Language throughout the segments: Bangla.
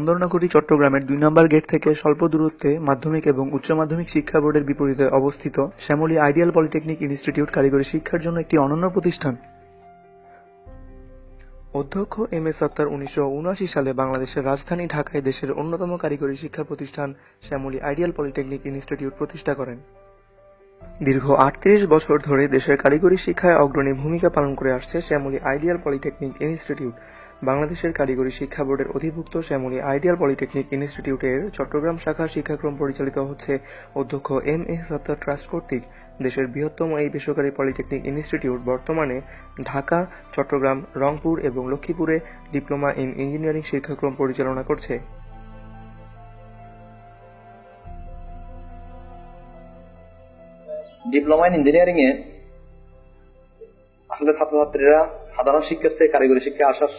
বন্দরনগরী চট্টগ্রামের ২ নম্বর গেট থেকে স্বল্প দূরত্বে মাধ্যমিক এবং উচ্চ মাধ্যমিক শিক্ষা বোর্ডের বিপরীতে অবস্থিত শ্যামলী আইডিয়াল পলিটেকনিক ইনস্টিটিউট কারিগরি শিক্ষার জন্য একটি অনন্য প্রতিষ্ঠান। অধ্যক্ষ এম এ সত্তার ১৯৭৯ সালে বাংলাদেশের রাজধানী ঢাকায় দেশের অন্যতম কারিগরি শিক্ষা প্রতিষ্ঠান শ্যামলী আইডিয়াল পলিটেকনিক ইনস্টিটিউট প্রতিষ্ঠা করেন। দীর্ঘ ৩৮ বছর ধরে দেশের কারিগরি শিক্ষায় অগ্রণী ভূমিকা পালন করে আসছে শ্যামলী আইডিয়াল পলিটেকনিক ইনস্টিটিউট। বাংলাদেশের কারিগরি শিক্ষা বোর্ডের অধিভুক্ত শ্যামলী আইডিয়াল পলিটেকনিক ইনস্টিটিউটের চট্টগ্রাম শাখার শিক্ষাক্রম পরিচালিত হচ্ছে অধ্যক্ষ এম এ সত্তার ট্রাস্ট কর্তৃক। দেশের বৃহত্তম এই বেসরকারি পলিটেকনিক ইনস্টিটিউট বর্তমানে ঢাকা, চট্টগ্রাম, রংপুর এবং লক্ষ্মীপুরে ডিপ্লোমা ইন ইঞ্জিনিয়ারিং শিক্ষাক্রম পরিচালনা করছে। ডিপ্লোমা ইন ইঞ্জিনিয়ারিং এ আসলে ছাত্রছাত্রীরা সাধারণ শিক্ষার চেয়ে কারিগরি শিক্ষায় আসার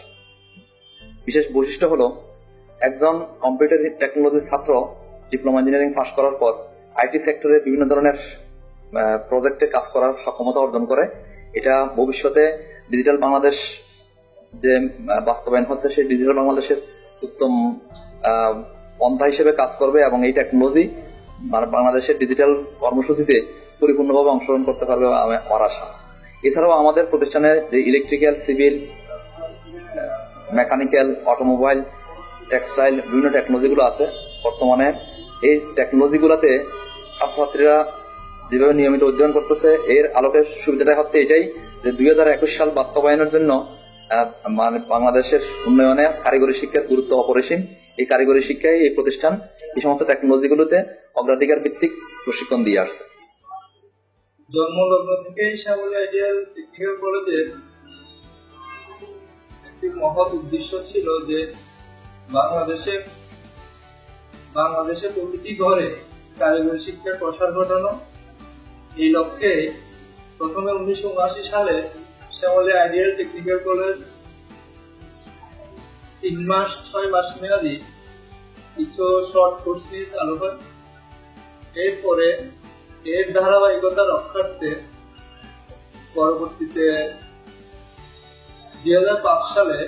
বিশেষ বৈশিষ্ট্য হলো, একজন কম্পিউটার টেকনোলজির ছাত্র ডিপ্লোমা ইঞ্জিনিয়ারিং পাশ করার পর আইটি সেক্টরে বিভিন্ন ধরনের প্রজেক্টে কাজ করার সক্ষমতা অর্জন করে। এটা ভবিষ্যতে ডিজিটাল বাংলাদেশ যে বাস্তবায়ন হচ্ছে, সেই ডিজিটাল বাংলাদেশের উত্তম পন্থা হিসেবে কাজ করবে এবং এই টেকনোলজি বাংলাদেশের ডিজিটাল কর্মসূচিতে পরিপূর্ণভাবে অংশগ্রহণ করতে পারবে আমার আশা। এছাড়াও আমাদের প্রতিষ্ঠানে যে electrical, civil, mechanical, automobile, textile বিভিন্ন টেকনোলজিগুলো আছে, বর্তমানে এই টেকনোলজিগুলোতে ছাত্রছাত্রীরা যেভাবে নিয়মিত অধ্যয়ন করতেছে, এর আলোকে সুবিধাটা হচ্ছে এটাই যে ২০২১ সাল বাস্তবায়নের জন্য বাংলাদেশের উন্নয়নে কারিগরি শিক্ষার গুরুত্ব অপরিসীম। এই কারিগরি শিক্ষায় এই প্রতিষ্ঠান এই সমস্ত টেকনোলজিগুলোতে অগ্রাধিকার ভিত্তিক প্রশিক্ষণ দিয়ে আসছে। জন্মলগ্ন থেকে শ্যামলী আইডিয়াল টেকনিক্যাল কলেজের একটি মহৎ উদ্দেশ্য ছিল যে বাংলাদেশের প্রতিটি ঘরে কারিগরি শিক্ষার প্রসার ঘটানো। এই লক্ষ্যে প্রথমে ১৯৭৯ সালে শ্যামলী আইডিয়াল টেকনিক্যাল কলেজ ৩-৬ মাস মেয়াদী কিছু শর্ট কোর্স নিয়ে চালু হয়। এরপরে এর ধারাবাহিকতা রক্ষার্থে পরবর্তীতে ২০০৫ সালে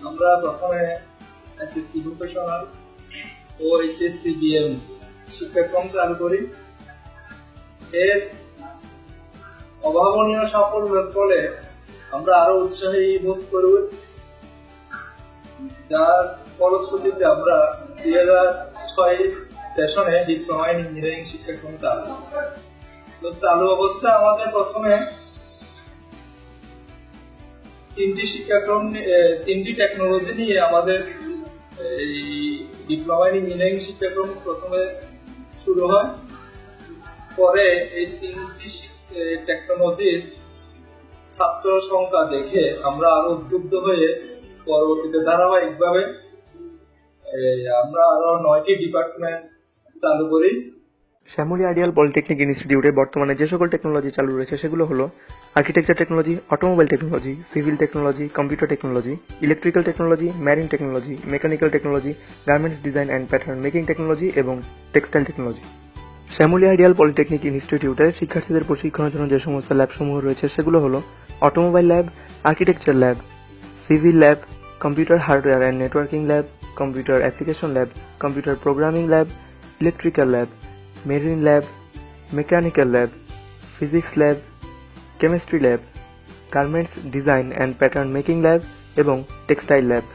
আমরা প্রথমে এসএসসি ভোকেশনাল ও এইচএসসি বিএম শিক্ষাক্রম চালু করি। এর অভাবনীয় সাফল্যের ফলে আমরা আরো উৎসাহী বোধ করি, যার ফলশ্রুতিতে আমরা ২০০৬ সেশনে ডিপ্লোমা ইন ইঞ্জিনিয়ারিং শিক্ষাক্রম চালু অবস্থায় আমাদের প্রথমে তিনটি টেকনোলজি নিয়ে আমাদের এই ডিপ্লোমা ইন ইঞ্জিনিয়ারিং শিক্ষাক্রম প্রথমে শুরু হয়। পরে এই তিনটি টেকনোলজির ছাত্র সংখ্যা দেখে আমরা আরো উদ্বুদ্ধ হয়ে পরবর্তীতে ধারাবাহিকভাবে আমরা আরো ৯টি ডিপার্টমেন্ট চালু করি। শ্যামলী আইডিয়াল পলিটেকনিক ইনস্টিটিউটে বর্তমানে যে সকল টেকনোলজি চালু রয়েছে সেগুলো হলো architecture technology, automobile technology, civil technology, computer technology, electrical technology, marine technology, mechanical technology, garments design and pattern making technology এবং টেক্সটাইল টেকনোলজি। শ্যামলী আইডিয়াল পলিটেকনিক ইনস্টিটিউটের শিক্ষার্থীদের প্রশিক্ষণের জন্য যে সমস্ত ল্যাবসমূহ রয়েছে সেগুলো হলো automobile lab, architecture lab, civil lab, computer hardware and networking lab, computer application lab, computer programming lab, electrical lab, marine lab, mechanical lab, physics lab, chemistry lab, garments design and pattern making lab এবং টেক্সটাইল ল্যাব।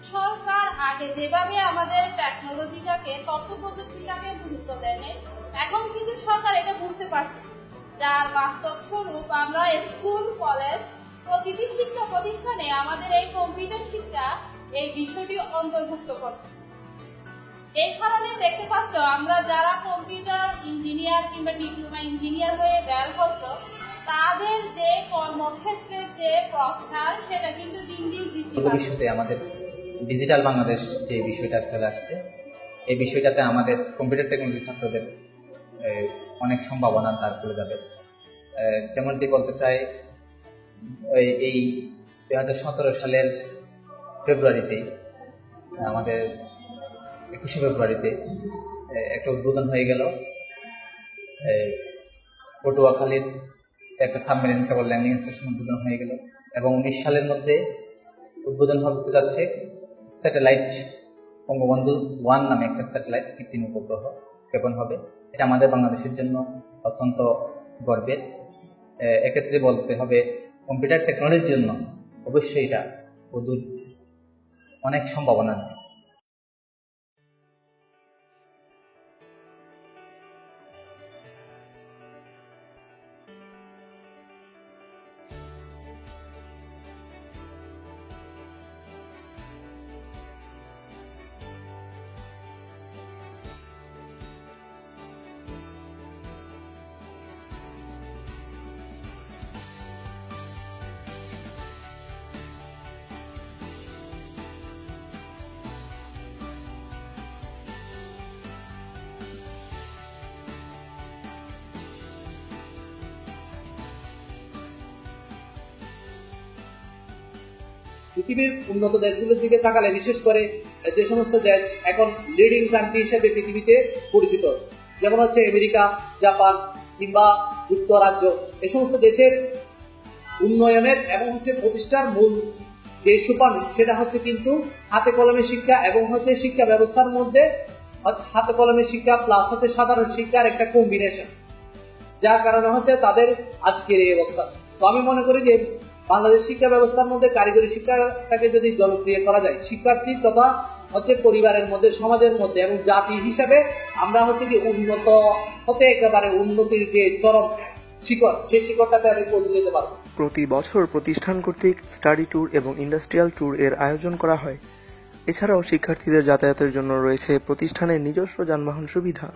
সরকার আগে যেভাবে আমাদের টেকনোলজিটাকে, তথ্য প্রযুক্তিটাকে গুরুত্ব দেন, এখন কিন্তু সরকার এটা বুঝতে পারছে, যার বাস্তব স্বরূপ আমরা স্কুল কলেজ প্রতিটি শিক্ষা প্রতিষ্ঠানে আমাদের এই কম্পিউটার শিক্ষা এই বিষয়টি অন্তর্ভুক্ত করছে। এই কারণে দেখতে পাচ্ছ আমরা যারা কম্পিউটার ইঞ্জিনিয়ার কিংবা ডিপ্লোমা ইঞ্জিনিয়ার হয়ে বের হচ্ছ, তাদের যে কর্মক্ষেত্রের যে প্রস্তার সেটা কিন্তু দিন দিন বৃদ্ধি পাচ্ছে। ভবিষ্যতে আমাদের ডিজিটাল বাংলাদেশ যে বিষয়টা চলে আসছে, এই বিষয়টাতে আমাদের কম্পিউটার টেকনোলজি ছাত্রদের অনেক সম্ভাবনা তার খুলে যাবে। যেমনটি বলতে চাই, এই 2017 সালের ফেব্রুয়ারিতে, আমাদের 21শে ফেব্রুয়ারিতে একটা উদ্বোধন হয়ে গেল পটুয়াখালীর একটা সাবমেরিন কেবল ল্যান্ডিং স্টেশন উদ্বোধন হয়ে গেল, এবং 19 সালের মধ্যে উদ্বোধন হতে যাচ্ছে স্যাটেলাইট বঙ্গবন্ধু 1 নামে একটা স্যাটেলাইট কৃত্রিম উপগ্রহ ক্ষেপণ হবে। এটা আমাদের বাংলাদেশের জন্য অত্যন্ত গর্বের। এক্ষেত্রে বলতে হবে কম্পিউটার টেকনোলজির জন্য অবশ্যই এটা অদূর অনেক সম্ভাবনা। পৃথিবীর উন্নত দেশগুলোর দিকে তাকালে বিশেষ করে যে সমস্ত দেশ এখন লিডিং কান্ট্রি হিসেবে পৃথিবীতে পরিচিত, যেমন হচ্ছে আমেরিকা, জাপান কিংবা যুক্তরাজ্য, এই সমস্ত দেশের উন্নয়নের এবং প্রতিষ্ঠার মূল যে সোপান সেটা হচ্ছে কিন্তু হাতে কলমে শিক্ষা, এবং শিক্ষা ব্যবস্থার মধ্যে হাতে কলমে শিক্ষা প্লাস সাধারণ শিক্ষার একটা কম্বিনেশন, যার কারণে তাদের আজকের এই অবস্থা। তো আমি মনে করি যে বাংলাদেশ শিক্ষা ব্যবস্থার মধ্যে কারিগরি শিক্ষাটাকে যদি জনপ্রিয় করা যায়, শিক্ষার্থী তথা পরিবারের মধ্যে, সমাজের মধ্যে এবং জাতি হিসাবে আমরা কি উন্নত হতে একেবারে উন্নতির যে চরম শিখর, সেই শিখরটাতে আমি পৌঁছে যেতে পারবো। প্রতি বছর প্রতিষ্ঠান কর্তৃক স্টাডি ট্যুর এবং ইন্ডাস্ট্রিয়াল ট্যুর এর আয়োজন করা হয়। এছাড়াও শিক্ষার্থীদের যাতায়াতের জন্য রয়েছে প্রতিষ্ঠানের নিজস্ব যানবাহন সুবিধা।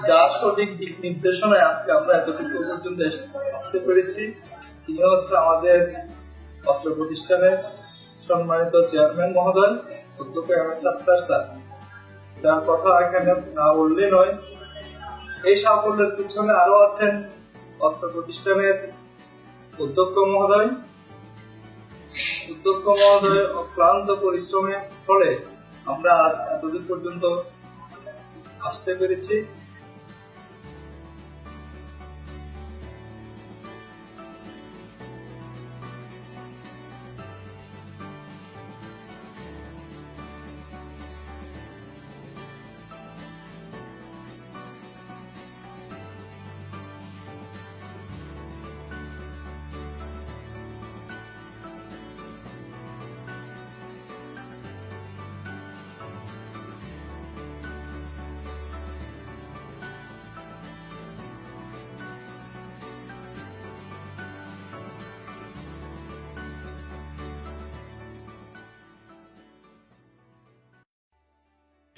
যার সঠিক দিক নির্দেশনায় আজকে আমরা এতটুকু পর্যন্ত আসতে পেরেছি। তিনি হচ্ছে আমাদের অত্র প্রতিষ্ঠানের সম্মানিত চেয়ারম্যান মহোদয় অধ্যক্ষ এম এস আক্তার স্যার, যার কথা এখানে না বললে নয়। এই সাফল্যের পিছনে আরো আছেন অত্র প্রতিষ্ঠানের অধ্যক্ষ মহোদয় অক্লান্ত পরিশ্রমের ফলে আমরা আজ এতদিন পর্যন্ত আসতে পেরেছি।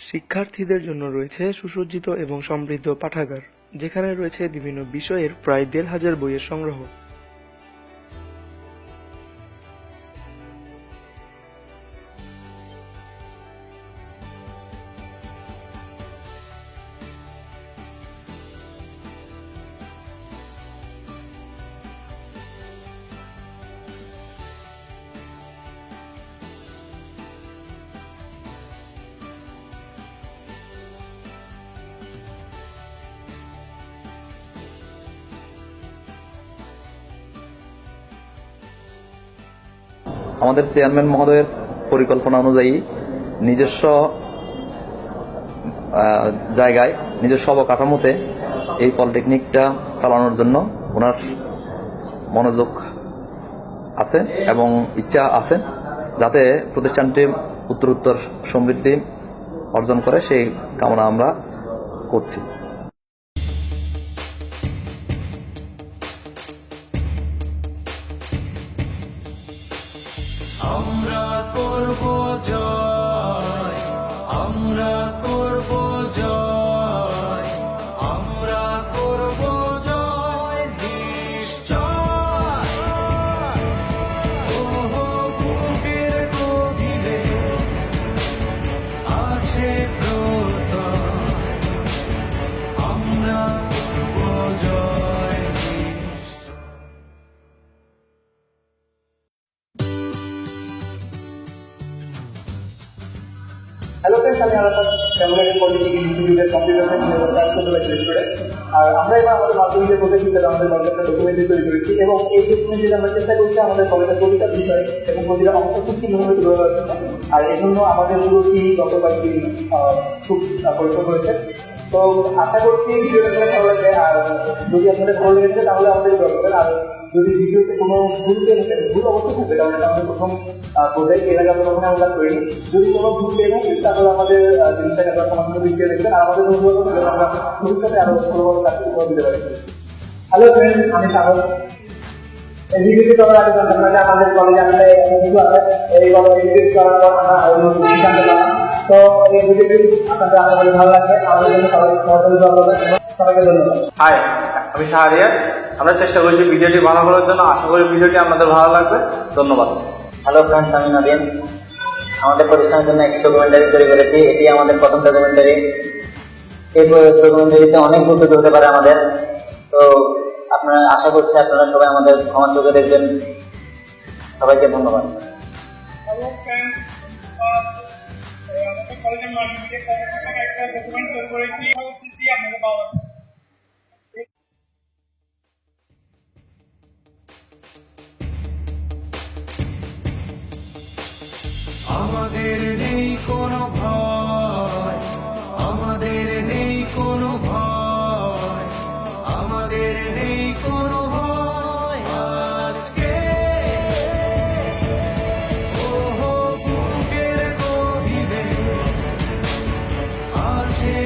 শিক্ষার্থীদের জন্য রয়েছে সুসজ্জিত এবং সমৃদ্ধ পাঠাগার, যেখানে রয়েছে বিভিন্ন বিষয়ের প্রায় ১,৫০০ বইয়ের সংগ্রহ। আমাদের চেয়ারম্যান মহোদয়ের পরিকল্পনা অনুযায়ী নিজস্ব জায়গায় নিজস্ব অবকাঠামোতে এই পলিটেকনিকটা চালানোর জন্য ওনার মনোযোগ আছে এবং ইচ্ছা আছে, যাতে প্রতিষ্ঠানটি উত্তরোত্তর সমৃদ্ধি অর্জন করে সেই কামনা আমরা করছি। আমরা করব জয়, আমরা করব জয়, আমরা করব জয় নিশ্চয়। ওহো বুকের গভীরে আছে প্রত্যয়, আমরা করব জয় নিশ্চয়। হ্যালো ফ্রেন্ডস, আমি আলাদা শ্যামলাগের পলিটেকনিক ইনস্টিটিউটের কম্পিউটার সায়েন্স 2014 ব্যাচের স্টুডেন্ট। আর আমরা এবার আমাদের মাধ্যমিকের প্রজেক্ট হিসেবে আমাদের কলেজে একটা ডকুমেন্টারি তৈরি করেছি এবং এই ডকুমেন্টারিতে আমরা চেষ্টা করছি আমাদের কলেজের প্রতিটা বিষয় এবং প্রতিটা অংশ খুব সুন্দরভাবে তুলে ধরার জন্য। আর এই জন্য আমাদের পুরো টিম গত কয়েকদিন খুব পরিশ্রম করেছে। সো আশা করছি ভিডিওটা ভালো লাগবে, আর যদি আপনাদের ভালো লেগে থাকে তাহলে আমাদের দোয়া করবেন। আর যদি ভিডিওতে কোনো ভুল পেয়ে থাকে, ভুল অবশ্যই থাকবে, কারণ এটা আমাদের প্রথম প্রজেক্ট, এর আগে আমরা কখনো আমরা কাজ করিনি। যদি কোনো ভুল পেয়ে থাকে তাহলে আমাদের জিনিসটাকে আপনারা ক্ষমাসুন্দর দৃষ্টিতে দেখবেন, আর আমাদের অনুরোধ করবেন যেন আমরা ভবিষ্যতে আরো ভালো ভালো কাজ উপহার দিতে পারি। হ্যালো ফ্রেন্ড, আমি স্বাগত। এই ভিডিওটি করার আগে জানতাম না যে আমাদের কলেজে আসলে কিছু আছে। এই ভিডিওটি করার পর আমরা জানতে পারলাম। তো এই ভিডিওটি আপনাদের আশা করি ভালো লাগবে। আমাদের জন্য সবাইকে ধন্যবাদ। হাই, আমি শাহরিয়ার। আমরা চেষ্টা করছি ভিডিওটি ভালো করার জন্য। আশা করি ভিডিওটি আপনাদের ভালো লাগবে। ধন্যবাদ। হ্যালো ফ্রেন্ডস, আমি নদীন। আমাদের প্রতিষ্ঠানের জন্য একটি ডকুমেন্টারি তৈরি করেছি। এটি আমাদের প্রথম ডকুমেন্টারি। এই ডকুমেন্টারিতে অনেক গুরুত্ব হতে পারে আমাদের। তো আপনারা আশা করছি আপনারা সবাই আমাদের ক্ষমা চোখে দেখবেন। সবাইকে ধন্যবাদ। হ্যালো ফ্রেন্ডস, আমাদের কলেজের মাধ্যমিকে একটা ডকুমেন্ট তৈরি করেছি, আপনাদের পাওয়া আমাদের নেই কোনো ভয়, আমাদের নেই কোনো ভয়, আমাদের নেই কোনো ভয় আজকে। ওহো বুকের গভীরে আছে